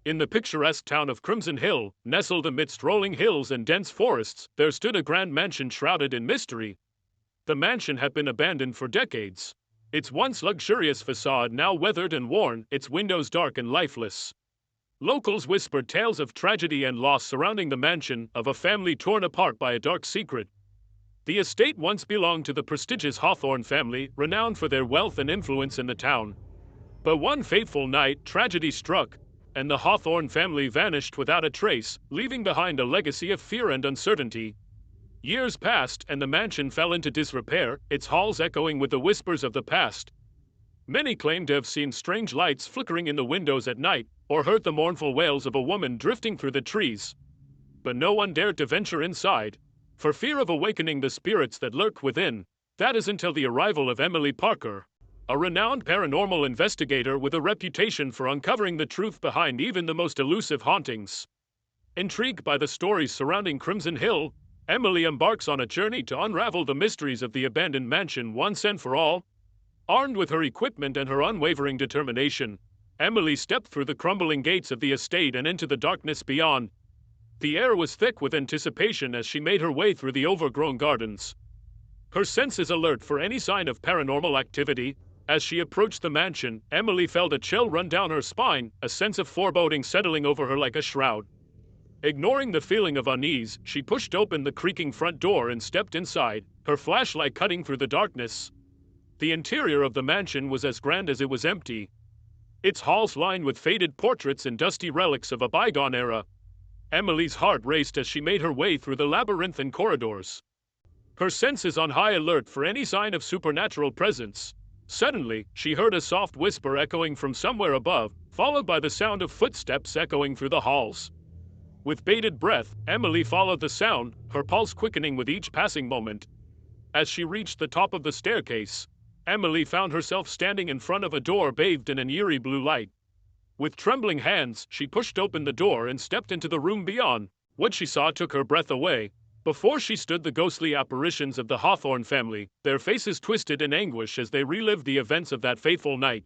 In the picturesque town of Crimson Hill, nestled amidst rolling hills and dense forests, there stood a grand mansion shrouded in mystery. The mansion had been abandoned for decades. Its once luxurious facade now weathered and worn, its windows dark and lifeless. Locals whispered tales of tragedy and loss surrounding the mansion, of a family torn apart by a dark secret. The estate once belonged to the prestigious Hawthorne family, renowned for their wealth and influence in the town. But one fateful night, tragedy struck, and the Hawthorne family vanished without a trace, leaving behind a legacy of fear and uncertainty. Years passed, and the mansion fell into disrepair, its halls echoing with the whispers of the past. Many claimed to have seen strange lights flickering in the windows at night, or heard the mournful wails of a woman drifting through the trees. But no one dared to venture inside, for fear of awakening the spirits that lurked within. That is until the arrival of Emily Parker, a renowned paranormal investigator with a reputation for uncovering the truth behind even the most elusive hauntings. Intrigued by the stories surrounding Crimson Hill, Emily embarks on a journey to unravel the mysteries of the abandoned mansion once and for all. Armed with her equipment and her unwavering determination, Emily stepped through the crumbling gates of the estate and into the darkness beyond. The air was thick with anticipation as she made her way through the overgrown gardens. Her senses alert for any sign of paranormal activity. As she approached the mansion, Emily felt a chill run down her spine, a sense of foreboding settling over her like a shroud. Ignoring the feeling of unease, she pushed open the creaking front door and stepped inside, her flashlight cutting through the darkness. The interior of the mansion was as grand as it was empty, its halls lined with faded portraits and dusty relics of a bygone era. Emily's heart raced as she made her way through the labyrinthine corridors, her senses on high alert for any sign of supernatural presence. Suddenly, she heard a soft whisper echoing from somewhere above, followed by the sound of footsteps echoing through the halls. With bated breath, Emily followed the sound, her pulse quickening with each passing moment. As she reached the top of the staircase, Emily found herself standing in front of a door bathed in an eerie blue light. With trembling hands, she pushed open the door and stepped into the room beyond. What she saw took her breath away. Before she stood the ghostly apparitions of the Hawthorne family, their faces twisted in anguish as they relived the events of that fateful night.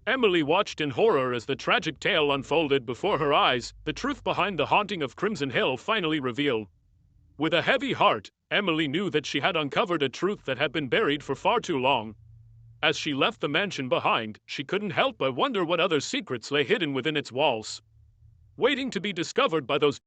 Emily watched in horror as the tragic tale unfolded before her eyes, the truth behind the haunting of Crimson Hill finally revealed. With a heavy heart, Emily knew that she had uncovered a truth that had been buried for far too long. As she left the mansion behind, she couldn't help but wonder what other secrets lay hidden within its walls, waiting to be discovered by those